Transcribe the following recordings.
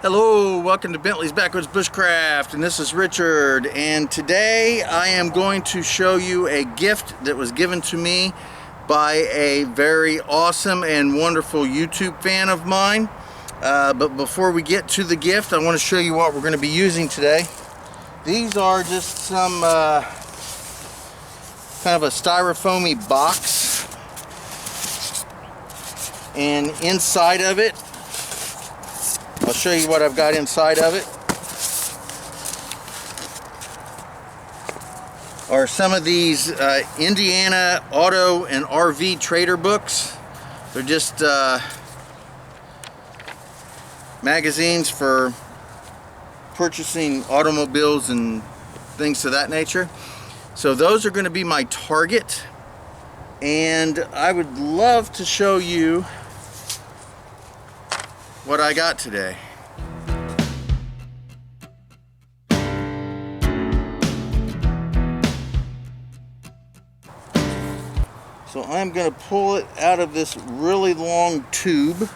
Hello, welcome to Bentley's Backwoods Bushcraft, and this is Richard, and today I am going to show you a gift that was given to me by a very awesome and wonderful YouTube fan of mine. But before we get to the gift, I want to show you what we're going to be using today. These are just some kind of a styrofoamy box, and inside of it, I'll show you what I've got inside of it. Are some of these Indiana Auto and RV Trader books. They're just magazines for purchasing automobiles and things of that nature. So those are going to be my target, and I would love to show you what I got today. So I'm going to pull it out of this really long tube.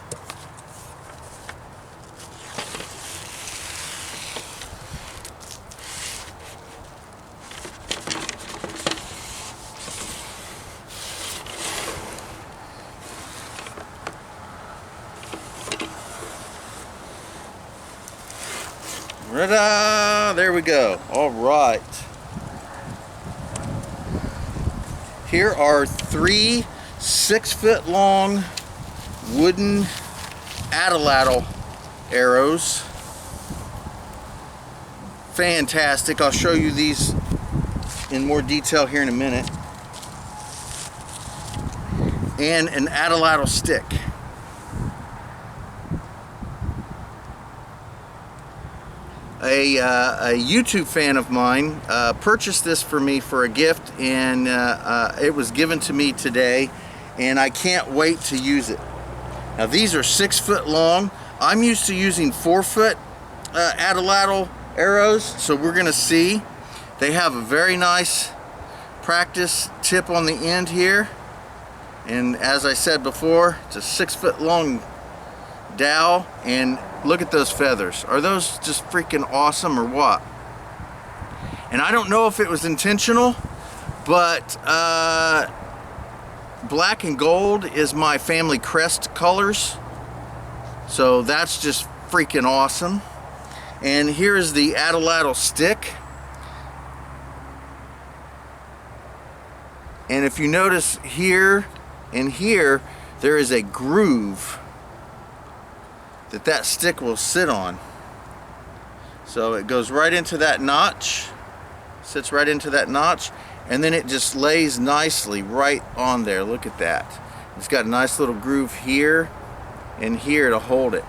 Ta-da! There we go. All right. Here are 3 6-foot long wooden atlatl arrows. Fantastic. I'll show you these in more detail here in a minute. And an atlatl stick. A YouTube fan of mine purchased this for me for a gift, and it was given to me today, and I can't wait to use it. Now these are 6 foot long. I'm used to using 4-foot atlatl arrows, so we're gonna see. They have a very nice practice tip on the end here, and as I said before, it's a 6 foot long dowel, and look at those feathers. Are those just freaking awesome or what? And I don't know if it was intentional, but black and gold is my family crest colors, so that's just freaking awesome. And here is the atlatl stick, and if you notice here and here, there is a groove that stick will sit on. So it goes right into that notch, sits right into that notch, and then it just lays nicely right on there. Look at that. It's got a nice little groove here and here to hold it.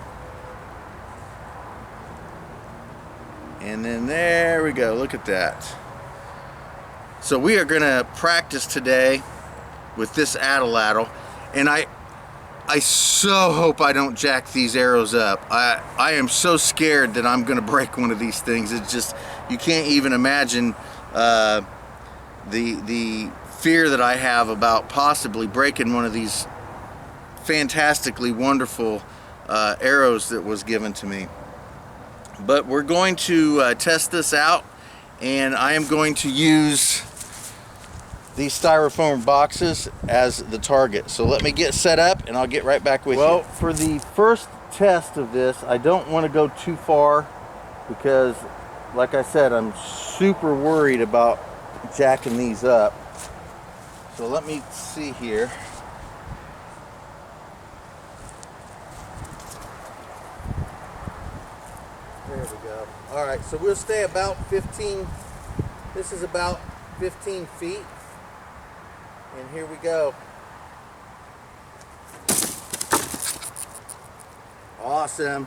And then there we go. Look at that. So we are going to practice today with this atlatl, and I so hope I don't jack these arrows up. I am so scared that I'm gonna break one of these things. It's just, you can't even imagine the fear that I have about possibly breaking one of these fantastically wonderful arrows that was given to me. But we're going to test this out, and I am going to use these styrofoam boxes as the target. So let me get set up and I'll get right back with you. Well, for the first test of this, I don't want to go too far because, like I said, I'm super worried about jacking these up. So let me see here. There we go. All right, so we'll stay about 15, this is about 15 feet. And here we go. Awesome.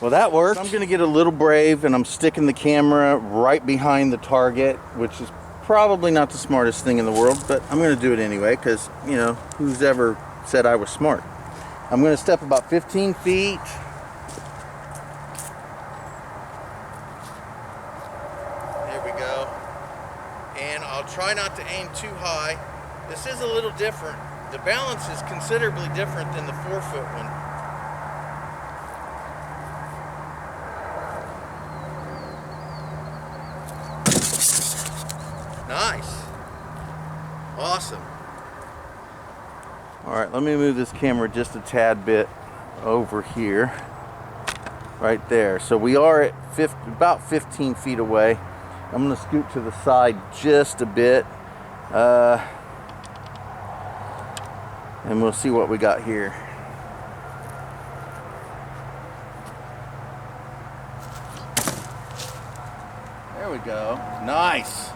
Well, that worked. I'm going to get a little brave, and I'm sticking the camera right behind the target, which is probably not the smartest thing in the world, but I'm going to do it anyway because, you know, who's ever said I was smart? I'm going to step about 15 feet. And I'll try not to aim too high. This is a little different. The balance is considerably different than the 4-foot one. right, let me move this camera just a tad bit over here. Right there. So we are at about 15 feet away. I'm going to scoot to the side just a bit. And we'll see what we got here. There we go. Nice.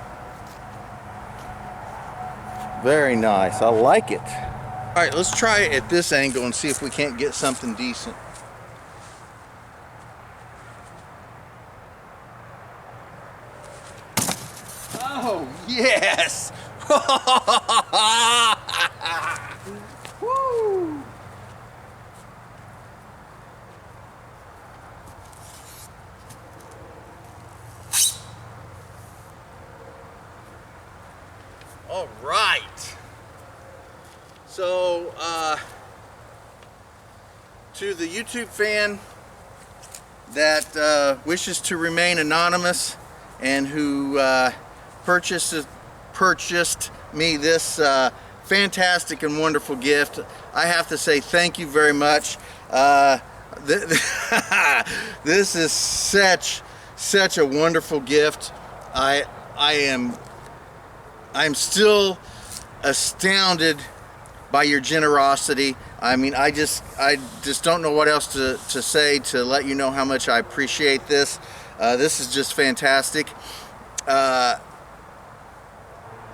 Very nice. I like it. All right, let's try it at this angle and see if we can't get something decent. Oh, yes. Woo. All right. So, to the YouTube fan that wishes to remain anonymous and who purchased me this fantastic and wonderful gift, I have to say thank you very much. This is such a wonderful gift. I'm still astounded by your generosity. I mean, I just don't know what else to say to let you know how much I appreciate this. This is just fantastic.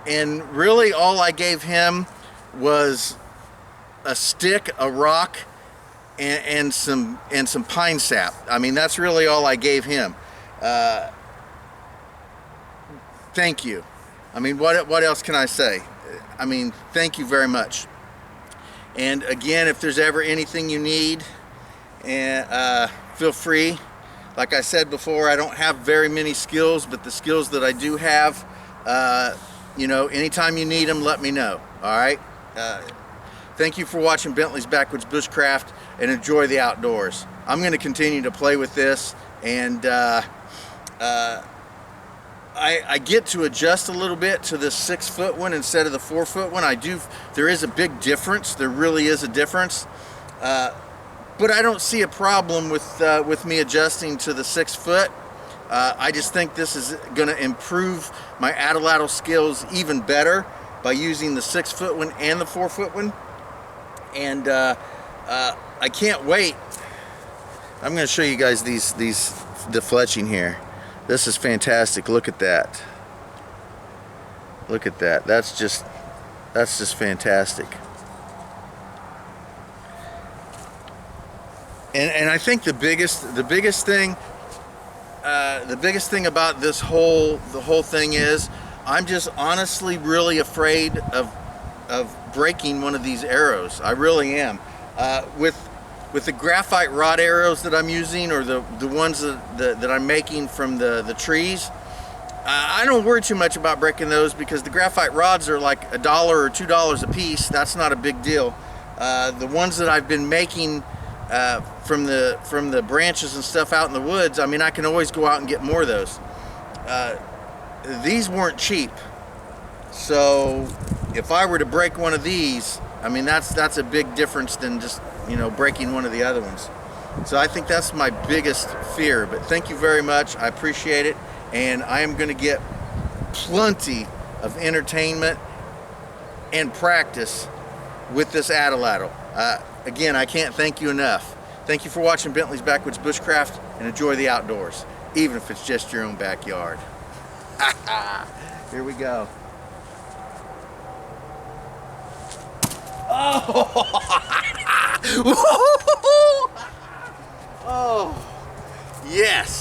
And really all I gave him was a stick, a rock, and some pine sap. I mean, that's really all I gave him. Thank you. I mean, what else can I say? I mean, thank you very much. And again, if there's ever anything you need, feel free. Like I said before, I don't have very many skills, but the skills that I do have, you know, anytime you need them, let me know. All right. Thank you for watching Bentley's Backwoods Bushcraft, and enjoy the outdoors. I'm going to continue to play with this, and I get to adjust a little bit to this 6-foot one instead of the 4-foot one. There is a big difference. There really is a difference. But I don't see a problem with me adjusting to the 6-foot. I just think this is going to improve my atlatl skills even better by using the 6-foot one and the 4-foot one. And I can't wait. I'm going to show you guys the fletching here. This is fantastic. Look at that. Look at that. That's just fantastic. And I think the biggest thing about the whole thing is I'm just honestly really afraid of breaking one of these arrows. I really am. With the graphite rod arrows that I'm using, or the ones that I'm making from the trees, I don't worry too much about breaking those, because the graphite rods are like $1 or $2 a piece. That's not a big deal. The ones that I've been making from the branches and stuff out in the woods, I mean, I can always go out and get more of those. These weren't cheap, so if I were to break one of these, I mean, that's a big difference than just, you know, breaking one of the other ones. So I think that's my biggest fear. But thank you very much. I appreciate it, and I am going to get plenty of entertainment and practice with this atlatl. Again, I can't thank you enough. Thank you for watching Bentley's Backwoods Bushcraft, and enjoy the outdoors, even if it's just your own backyard. Here we go. Oh! Oh! Yes!